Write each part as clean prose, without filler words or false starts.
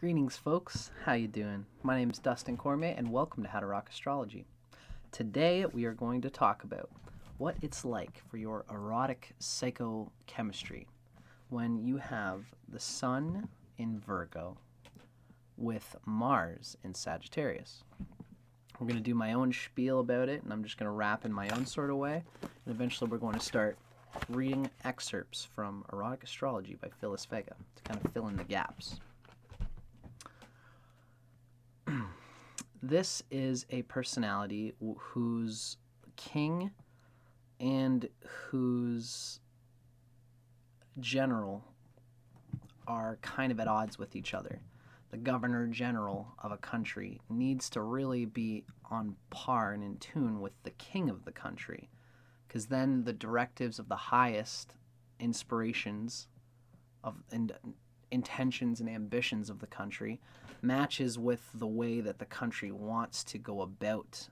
Greetings, folks. How you doing? My name is Dustin Cormier, and welcome to How to Rock Astrology. Today, we are going to talk about what it's like for your erotic psychochemistry when you have the Sun in Virgo with Mars in Sagittarius. We're going to do my own spiel about it, and I'm just going to wrap in my own sort of way. And eventually, we're going to start reading excerpts from Erotic Astrology by Phyllis Vega to kind of fill in the gaps. This is a personality whose king and whose general are kind of at odds with each other. The governor general of a country needs to really be on par and in tune with the king of the country, because then the directives of the highest inspirations of and intentions and ambitions of the country matches with the way that the country wants to go about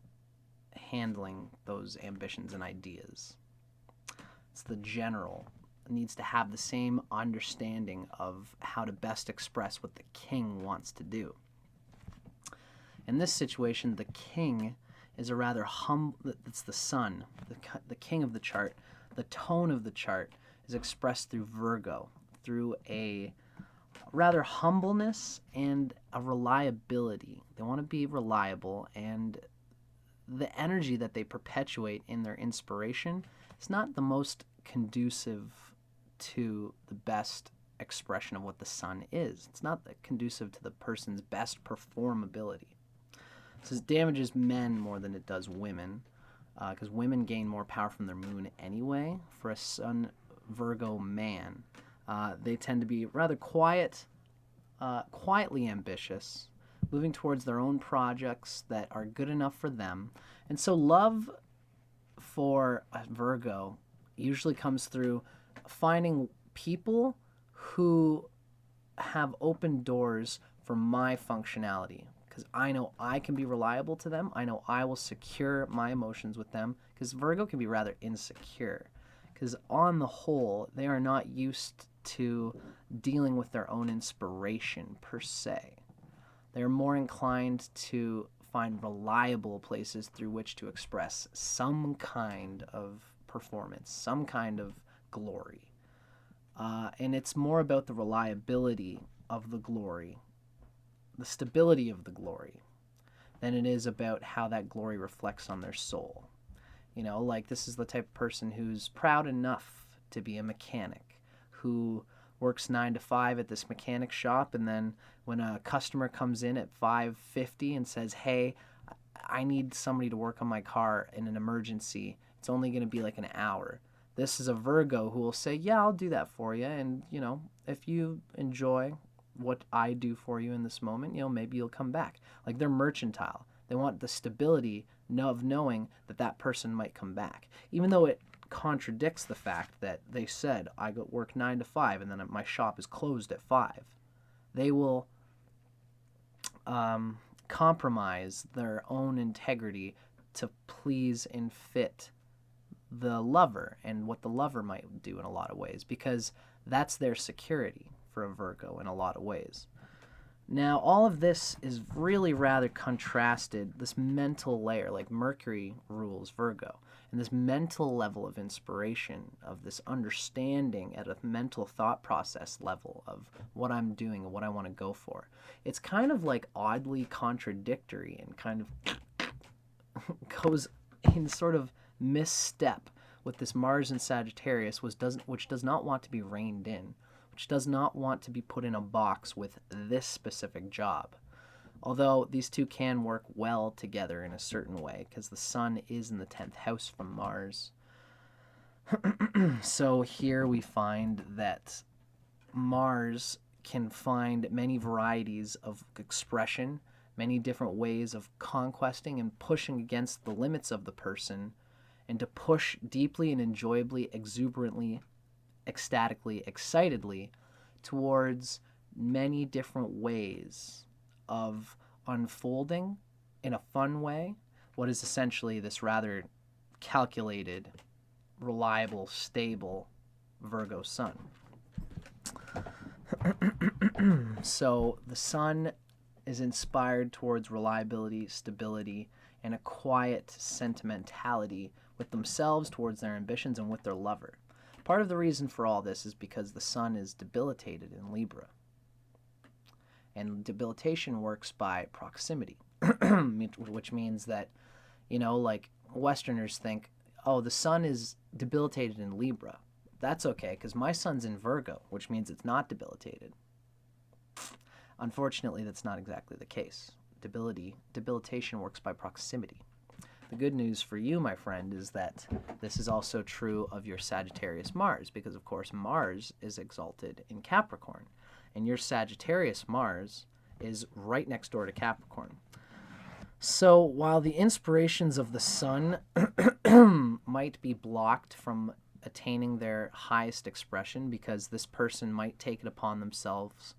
handling those ambitions and ideas. It's the general needs to have the same understanding of how to best express what the king wants to do. In this situation, the king is a rather humble, it's the sun, the king of the chart. The tone of the chart is expressed through Virgo, through a rather humbleness and a reliability. They want to be reliable, and the energy that they perpetuate in their inspiration is not the most conducive to the best expression of what the sun is. It's not conducive to the person's best performability. This damages men more than it does women, because women gain more power from their moon anyway. For a Sun Virgo man, they tend to be rather quietly ambitious, moving towards their own projects that are good enough for them. And so love for a Virgo usually comes through finding people who have open doors for my functionality, because I know I can be reliable to them. I know I will secure my emotions with them, because Virgo can be rather insecure, because on the whole, they are not used to dealing with their own inspiration per se. They're more inclined to find reliable places through which to express some kind of performance, some kind of glory. And it's more about the reliability of the glory, the stability of the glory, than it is about how that glory reflects on their soul. You know, like, this is the type of person who's proud enough to be a mechanic, who works 9 to 5 at this mechanic shop, and then when a customer comes in at 5:50 and says, hey, I need somebody to work on my car in an emergency, it's only going to be like an hour. This is a Virgo who will say, yeah, I'll do that for you, and, you know, if you enjoy what I do for you in this moment, you know, maybe you'll come back. Like, they're mercantile. They want the stability of knowing that that person might come back, even though it contradicts the fact that they said, I go work 9 to 5 and then my shop is closed at 5. They will compromise their own integrity to please and fit the lover and what the lover might do in a lot of ways, because that's their security for a Virgo in a lot of ways. Now, all of this is really rather contrasted, this mental layer, like Mercury rules Virgo, and this mental level of inspiration, of this understanding at a mental thought process level of what I'm doing and what I want to go for. It's kind of like oddly contradictory and kind of goes in sort of misstep with this Mars and Sagittarius, which does not want to be reined in, which does not want to be put in a box with this specific job. Although these two can work well together in a certain way, because the Sun is in the 10th house from Mars. So here we find that Mars can find many varieties of expression, many different ways of conquesting and pushing against the limits of the person, and to push deeply and enjoyably, exuberantly, ecstatically, excitedly towards many different ways of unfolding in a fun way what is essentially this rather calculated, reliable, stable Virgo sun. So the sun is inspired towards reliability, stability, and a quiet sentimentality with themselves, towards their ambitions, and with their lover. Part of the reason for all this is because the sun is debilitated in Libra. And debilitation works by proximity, which means that, like Westerners think, oh, the sun is debilitated in Libra. That's okay, because my sun's in Virgo, which means it's not debilitated. Unfortunately, that's not exactly the case. Debilitation works by proximity. The good news for you, my friend, is that this is also true of your Sagittarius Mars, because, of course, Mars is exalted in Capricorn, and your Sagittarius Mars is right next door to Capricorn. So while the inspirations of the sun might be blocked from attaining their highest expression, because this person might take it upon themselves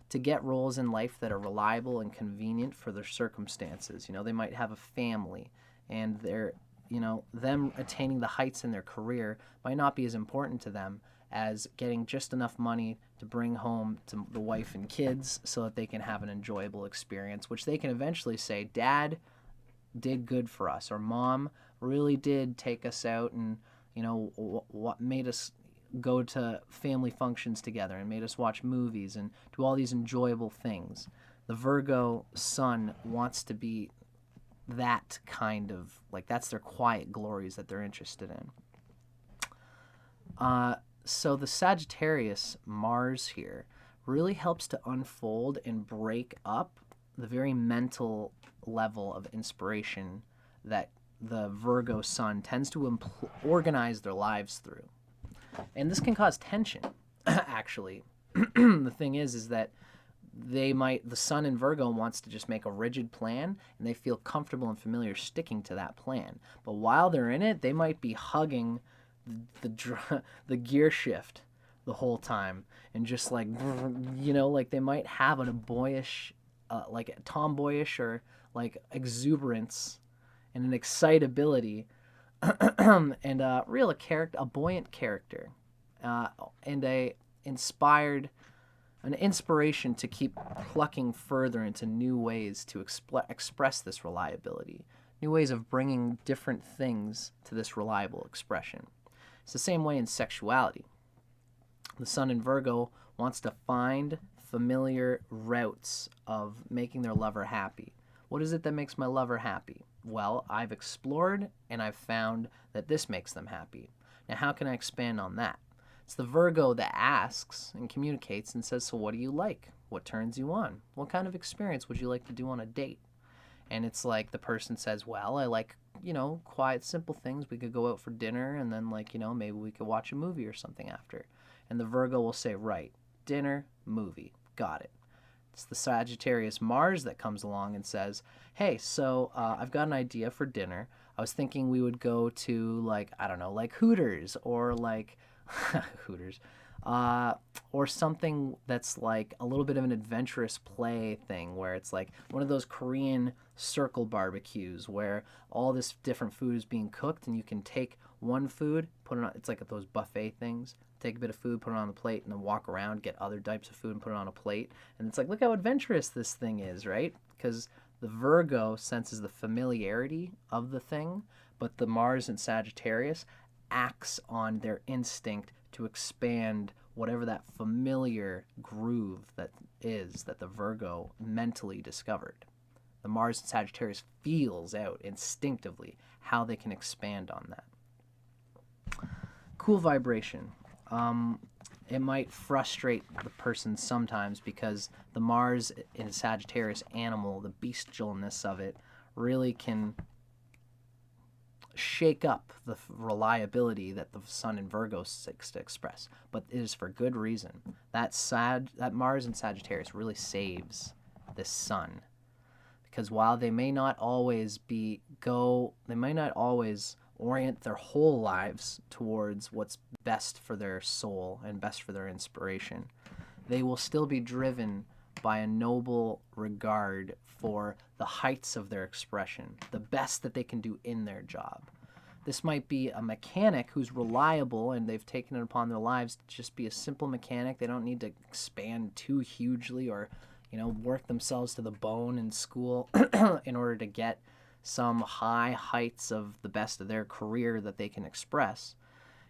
to get roles in life that are reliable and convenient for their circumstances. They might have a family, and them attaining the heights in their career might not be as important to them as getting just enough money to bring home to the wife and kids so that they can have an enjoyable experience, which they can eventually say, Dad did good for us, or Mom really did take us out and, what made us go to family functions together and made us watch movies and do all these enjoyable things. The Virgo sun wants to be that kind of, that's their quiet glories that they're interested in. So the Sagittarius Mars here really helps to unfold and break up the very mental level of inspiration that the Virgo sun tends to organize their lives through. And this can cause tension, actually. The thing is that the sun in Virgo wants to just make a rigid plan, and they feel comfortable and familiar sticking to that plan. But while they're in it, they might be hugging the gear shift the whole time, and just like they might have a boyish, like a tomboyish or like exuberance and an excitability and a buoyant character, and an inspiration to keep plucking further into new ways to express this reliability, new ways of bringing different things to this reliable expression. It's the same way in sexuality. The sun in Virgo wants to find familiar routes of making their lover happy. What is it that makes my lover happy? Well, I've explored and I've found that this makes them happy. Now, how can I expand on that? It's the Virgo that asks and communicates and says, so what do you like? What turns you on? What kind of experience would you like to do on a date? And it's like the person says, well, I like, quiet, simple things. We could go out for dinner and then maybe we could watch a movie or something after. And the Virgo will say, right, dinner, movie, got it. It's the Sagittarius Mars that comes along and says, hey, so I've got an idea for dinner. I was thinking we would go to like Hooters or Hooters, or something that's like a little bit of an adventurous play thing where it's like one of those Korean circle barbecues where all this different food is being cooked and you can take one food, put it on, it's like those buffet things, take a bit of food, put it on the plate, and then walk around, get other types of food and put it on a plate. And it's like, look how adventurous this thing is, right? Because the Virgo senses the familiarity of the thing, but the Mars in Sagittarius acts on their instinct to expand whatever that familiar groove that the Virgo mentally discovered. The Mars in Sagittarius feels out instinctively how they can expand on that. Cool vibration. It might frustrate the person sometimes because the Mars in Sagittarius animal, the bestialness of it, really can shake up the reliability that the sun in Virgo seeks to express. But it is for good reason. That Mars in Sagittarius really saves this sun. Because while they may not always orient their whole lives towards what's best for their soul and best for their inspiration, they will still be driven by a noble regard for the heights of their expression, the best that they can do in their job. This might be a mechanic who's reliable and they've taken it upon their lives to just be a simple mechanic. They don't need to expand too hugely or, work themselves to the bone in school in order to get some high heights of the best of their career that they can express.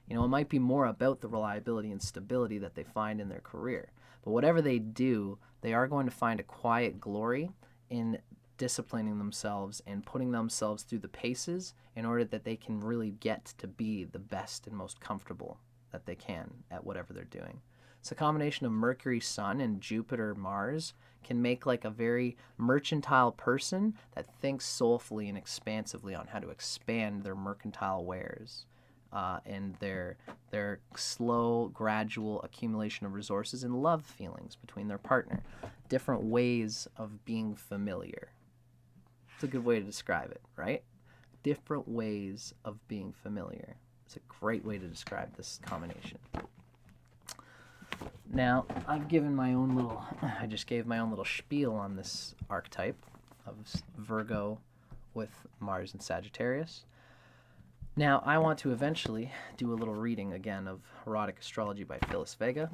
It might be more about the reliability and stability that they find in their career. But whatever they do, they are going to find a quiet glory in disciplining themselves and putting themselves through the paces in order that they can really get to be the best and most comfortable that they can at whatever they're doing. So a combination of Mercury, Sun, and Jupiter, Mars can make like a very mercantile person that thinks soulfully and expansively on how to expand their mercantile wares and their slow, gradual accumulation of resources and love feelings between their partner. Different ways of being familiar. It's a good way to describe it, right? Different ways of being familiar. It's a great way to describe this combination. Now, I just gave my own little spiel on this archetype of Virgo with Mars and Sagittarius. Now, I want to eventually do a little reading again of Erotic Astrology by Phyllis Vega.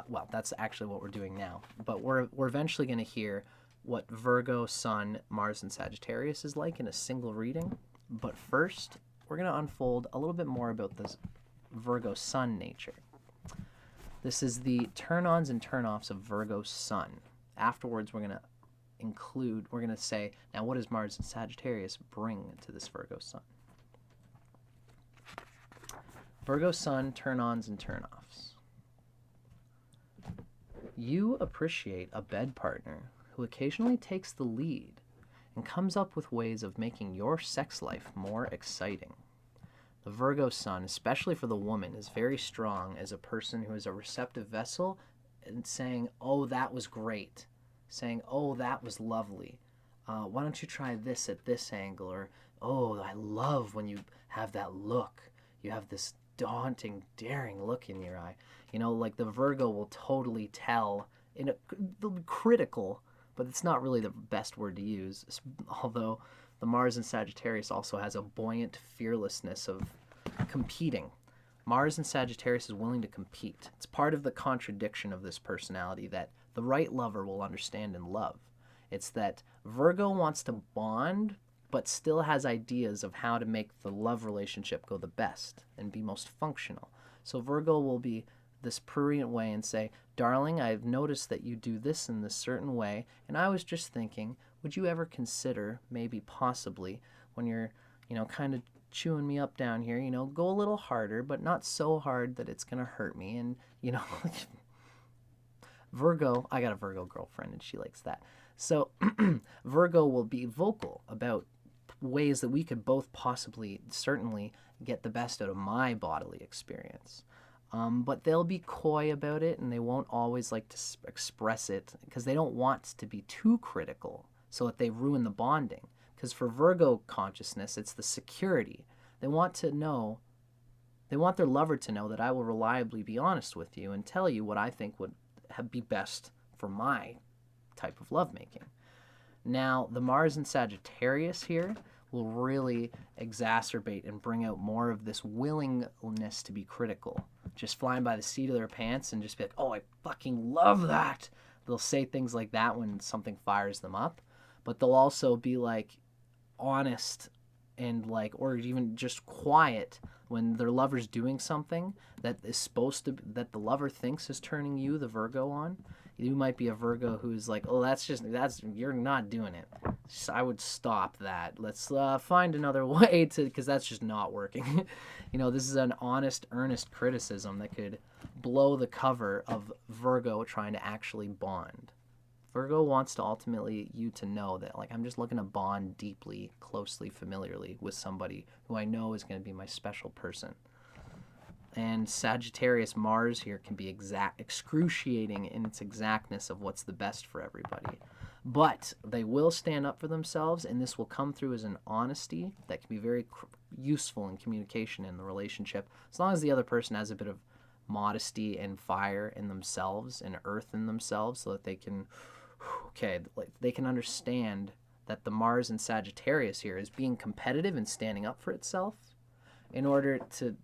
Well, that's actually what we're doing now. But we're eventually going to hear what Virgo, Sun, Mars, and Sagittarius is like in a single reading. But first, we're going to unfold a little bit more about this Virgo Sun nature. This is the turn-ons and turn-offs of Virgo Sun. Afterwards, we're going to say, now what does Mars and Sagittarius bring to this Virgo Sun? Virgo Sun, turn-ons and turn-offs. You appreciate a bed partner who occasionally takes the lead and comes up with ways of making your sex life more exciting. The Virgo Sun, especially for the woman, is very strong as a person who is a receptive vessel and saying, oh, that was great. Saying, oh, that was lovely. Why don't you try this at this angle? Or, oh, I love when you have that look. You have this daunting, daring look in your eye. Like the Virgo will totally tell. They'll be critical, but it's not really the best word to use, although the Mars and Sagittarius also has a buoyant fearlessness of competing. Mars and Sagittarius is willing to compete. It's part of the contradiction of this personality that the right lover will understand and love. It's that Virgo wants to bond, but still has ideas of how to make the love relationship go the best and be most functional. So Virgo will be this prurient way and say, darling, I've noticed that you do this in this certain way, and I was just thinking, would you ever consider, maybe possibly, when you're, kind of chewing me up down here, go a little harder, but not so hard that it's going to hurt me. And, Virgo, I got a Virgo girlfriend, and she likes that. So Virgo will be vocal about ways that we could both possibly, certainly, get the best out of my bodily experience. But they'll be coy about it, and they won't always like to express it because they don't want to be too critical so that they ruin the bonding. Because for Virgo consciousness, it's the security. They want their lover to know that I will reliably be honest with you and tell you what I think would be best for my type of lovemaking. Now, the Mars and Sagittarius here will really exacerbate and bring out more of this willingness to be critical. Just flying by the seat of their pants and just be like, oh, I fucking love that. They'll say things like that when something fires them up, but they'll also be like honest and like, or even just quiet when their lover's doing something that is that the lover thinks is turning you, the Virgo, on. You might be a Virgo who's like, oh, you're not doing it. I would stop that. Let's find another way because that's just not working. This is an honest, earnest criticism that could blow the cover of Virgo trying to actually bond. Virgo wants to ultimately you to know that, like, I'm just looking to bond deeply, closely, familiarly with somebody who I know is going to be my special person. And Sagittarius Mars here can be excruciating in its exactness of what's the best for everybody. But they will stand up for themselves, and this will come through as an honesty that can be very useful in communication in the relationship, as long as the other person has a bit of modesty and fire in themselves and earth in themselves, so that they can, they can understand that the Mars and Sagittarius here is being competitive and standing up for itself, in order to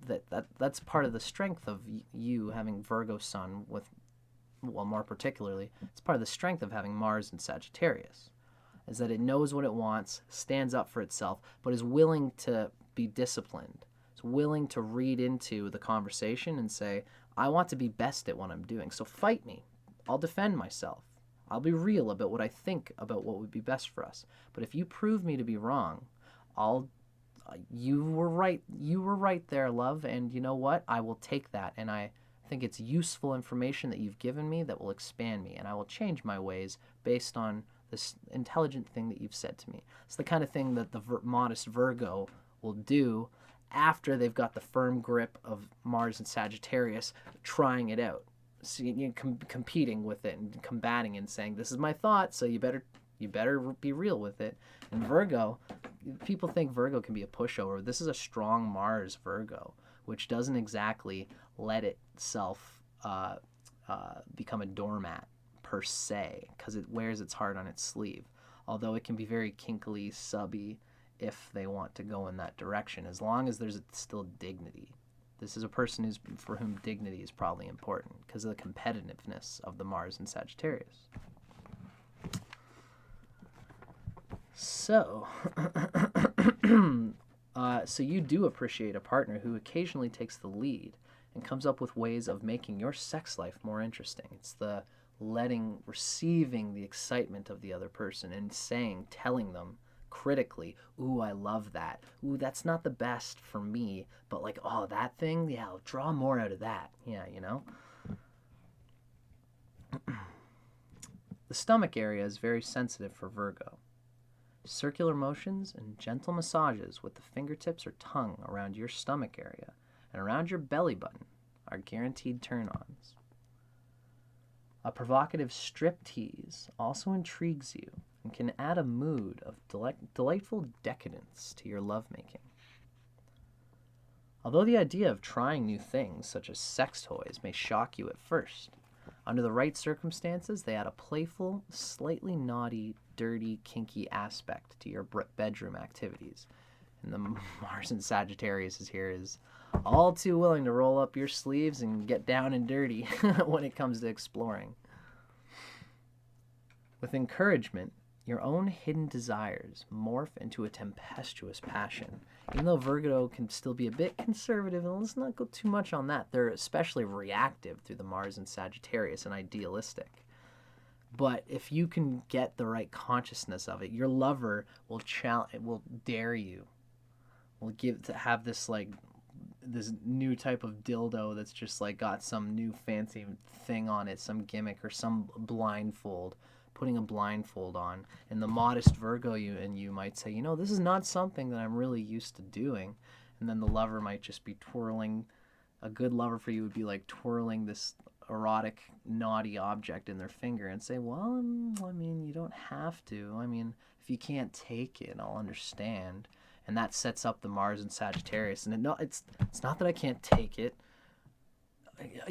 that's part of the strength of you having Virgo Sun with, well, more particularly, it's part of the strength of having Mars in Sagittarius, is that it knows what it wants, stands up for itself, but is willing to be disciplined. It's willing to read into the conversation and say, I want to be best at what I'm doing, so fight me. I'll defend myself. I'll be real about what I think about what would be best for us. But if you prove me to be wrong, you were right. You were right there, love. And you know what? I will take that. And I think it's useful information that you've given me that will expand me. And I will change my ways based on this intelligent thing that you've said to me. It's the kind of thing that the modest Virgo will do after they've got the firm grip of Mars and Sagittarius, trying it out. So competing with it and combating and saying, this is my thought, so you better be real with it. And Virgo, people think Virgo can be a pushover. This is a strong Mars Virgo, which doesn't exactly let itself become a doormat per se, because it wears its heart on its sleeve. Although it can be very kinkily, subby if they want to go in that direction, as long as there's still dignity. This is a person for whom dignity is probably important because of the competitiveness of the Mars in Sagittarius. So, so you do appreciate a partner who occasionally takes the lead and comes up with ways of making your sex life more interesting. It's the receiving the excitement of the other person and telling them critically, ooh, I love that. Ooh, that's not the best for me, but like, oh, that thing, yeah, I'll draw more out of that. Yeah, you know? The stomach area is very sensitive for Virgo. Circular motions and gentle massages with the fingertips or tongue around your stomach area and around your belly button are guaranteed turn-ons. A provocative striptease also intrigues you and can add a mood of delightful decadence to your lovemaking. Although the idea of trying new things, such as sex toys, may shock you at first, under the right circumstances, they add a playful, slightly naughty, dirty, kinky aspect to your bedroom activities. And the Mars in Sagittarius is all too willing to roll up your sleeves and get down and dirty when it comes to exploring. With encouragement, your own hidden desires morph into a tempestuous passion. Even though Virgo can still be a bit conservative, and let's not go too much on that, they're especially reactive through the Mars in Sagittarius and idealistic. But if you can get the right consciousness of it, your lover will dare you, will have this this new type of dildo that's just like got some new fancy thing on it, some gimmick or some blindfold, putting a blindfold on. And the modest Virgo you might say, you know, this is not something that I'm really used to doing. And then the lover might just be twirling. A good lover for you would be like twirling this erotic, naughty object in their finger and say, well, I mean, you don't have to. I mean, if you can't take it, I'll understand. And that sets up the Mars and Sagittarius. And it's not that I can't take it.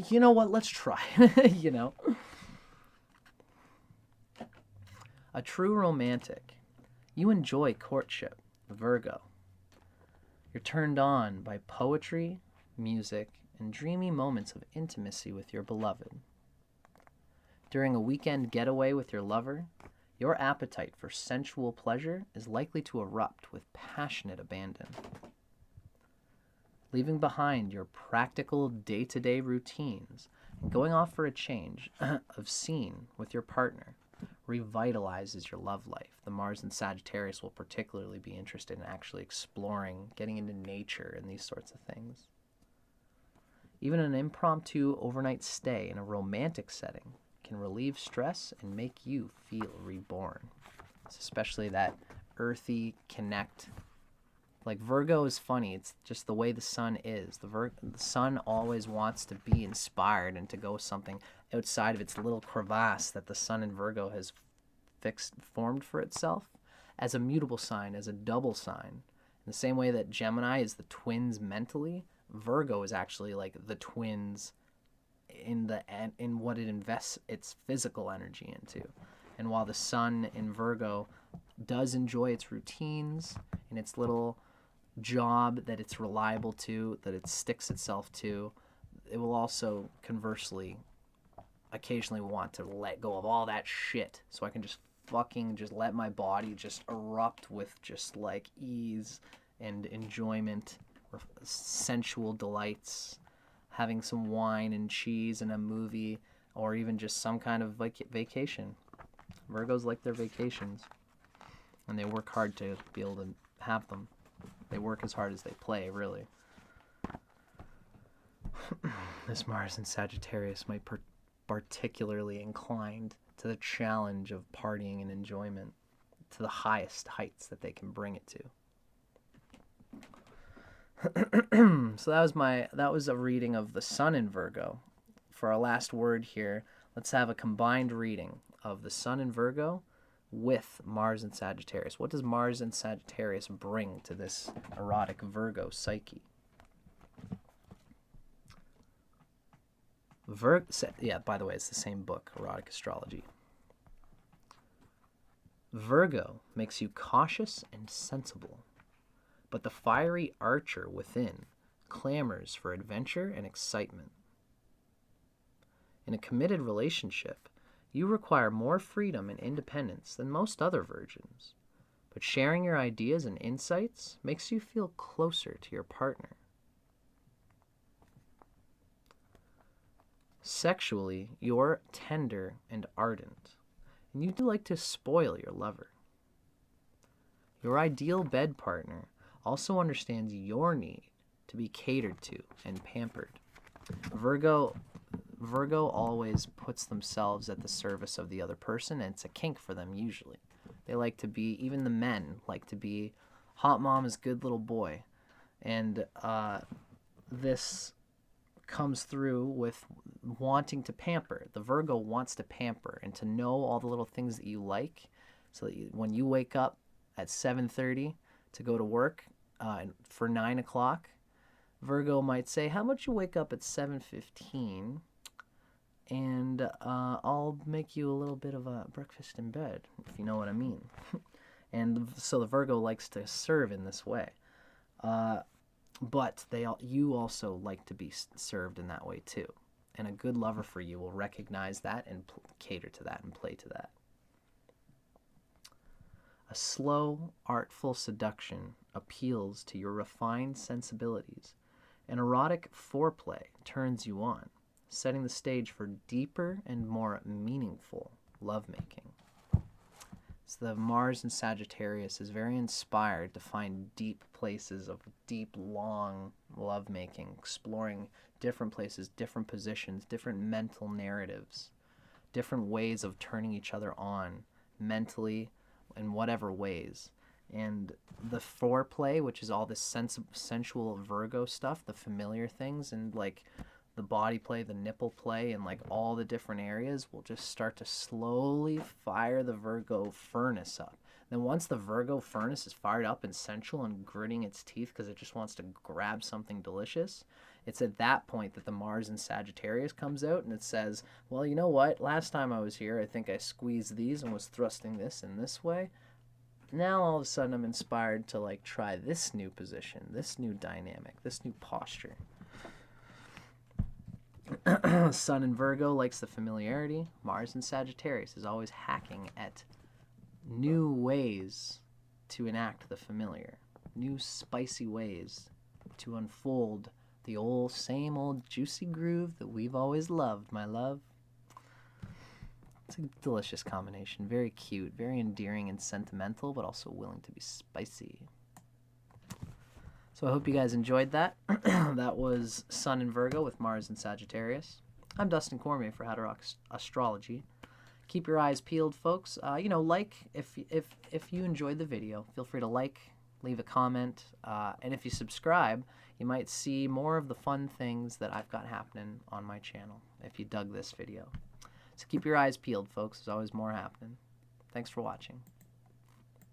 You know what? Let's try. You know? A true romantic. You enjoy courtship, Virgo. You're turned on by poetry, music, and dreamy moments of intimacy with your beloved. During a weekend getaway with your lover, your appetite for sensual pleasure is likely to erupt with passionate abandon. Leaving behind your practical day-to-day routines and going off for a change of scene with your partner revitalizes your love life. The Mars and Sagittarius will particularly be interested in actually exploring, getting into nature and these sorts of things. Even an impromptu overnight stay in a romantic setting can relieve stress and make you feel reborn. It's especially that earthy connect. Like Virgo is funny. It's just the way the sun is. The sun always wants to be inspired and to go something outside of its little crevasse that the sun in Virgo has formed for itself as a mutable sign, as a double sign. In the same way that Gemini is the twins mentally, Virgo is actually like the twins in what it invests its physical energy into. And while the sun in Virgo does enjoy its routines and its little job that it's reliable to, that it sticks itself to, it will also conversely occasionally want to let go of all that shit so I can just fucking just let my body just erupt with just like ease and enjoyment, sensual delights, having some wine and cheese and a movie, or even just some kind of vacation. Virgos like their vacations, and they work hard to be able to have them. They work as hard as they play, really. This Mars in Sagittarius might be particularly inclined to the challenge of partying and enjoyment to the highest heights that they can bring it to. So that was a reading of the Sun in Virgo. For our last word here, let's have a combined reading of the Sun in Virgo with Mars and Sagittarius. What does Mars and Sagittarius bring to this erotic Virgo psyche? Yeah, by the way, it's the same book, Erotic Astrology. Virgo makes you cautious and sensible, but the fiery archer within clamors for adventure and excitement. In a committed relationship, you require more freedom and independence than most other virgins, but sharing your ideas and insights makes you feel closer to your partner. Sexually, you're tender and ardent, and you do like to spoil your lover. Your ideal bed partner also understands your need to be catered to and pampered. Virgo always puts themselves at the service of the other person, and it's a kink for them usually. They like to be, even the men like to be, hot mama's good little boy. And this comes through with wanting to pamper. The Virgo wants to pamper and to know all the little things that you like, so that when you wake up at 7:30 to go to work for 9 o'clock, Virgo might say, how about you wake up at 7:15 and I'll make you a little bit of a breakfast in bed, if you know what I mean. And so the Virgo likes to serve in this way. But you also like to be served in that way too. And a good lover for you will recognize that and cater to that and play to that. A slow, artful seduction appeals to your refined sensibilities. An erotic foreplay turns you on, setting the stage for deeper and more meaningful lovemaking. So the Mars in Sagittarius is very inspired to find deep places of deep, long lovemaking, exploring different places, different positions, different mental narratives, different ways of turning each other on mentally in whatever ways. And the foreplay, which is all this sensual Virgo stuff, the familiar things, and like the body play, the nipple play, and like all the different areas will just start to slowly fire the Virgo furnace up. Then once the Virgo furnace is fired up and sensual and gritting its teeth because it just wants to grab something delicious, it's at that point that the Mars in Sagittarius comes out and it says, well, you know what? Last time I was here, I think I squeezed these and was thrusting this in this way. Now all of a sudden I'm inspired to like try this new position, this new dynamic, this new posture. Sun in Virgo likes the familiarity. Mars in Sagittarius is always hacking at new ways to enact the familiar, new spicy ways to unfold the same old juicy groove that we've always loved, my love. It's a delicious combination, very cute, very endearing and sentimental, but also willing to be spicy. So I hope you guys enjoyed that. That was Sun in Virgo with Mars in Sagittarius. I'm Dustin Cormier for Erotic Astrology. Keep your eyes peeled, folks. Like if you enjoyed the video, feel free to like, leave a comment, and if you subscribe, you might see more of the fun things that I've got happening on my channel if you dug this video. So keep your eyes peeled, folks. There's always more happening. Thanks for watching.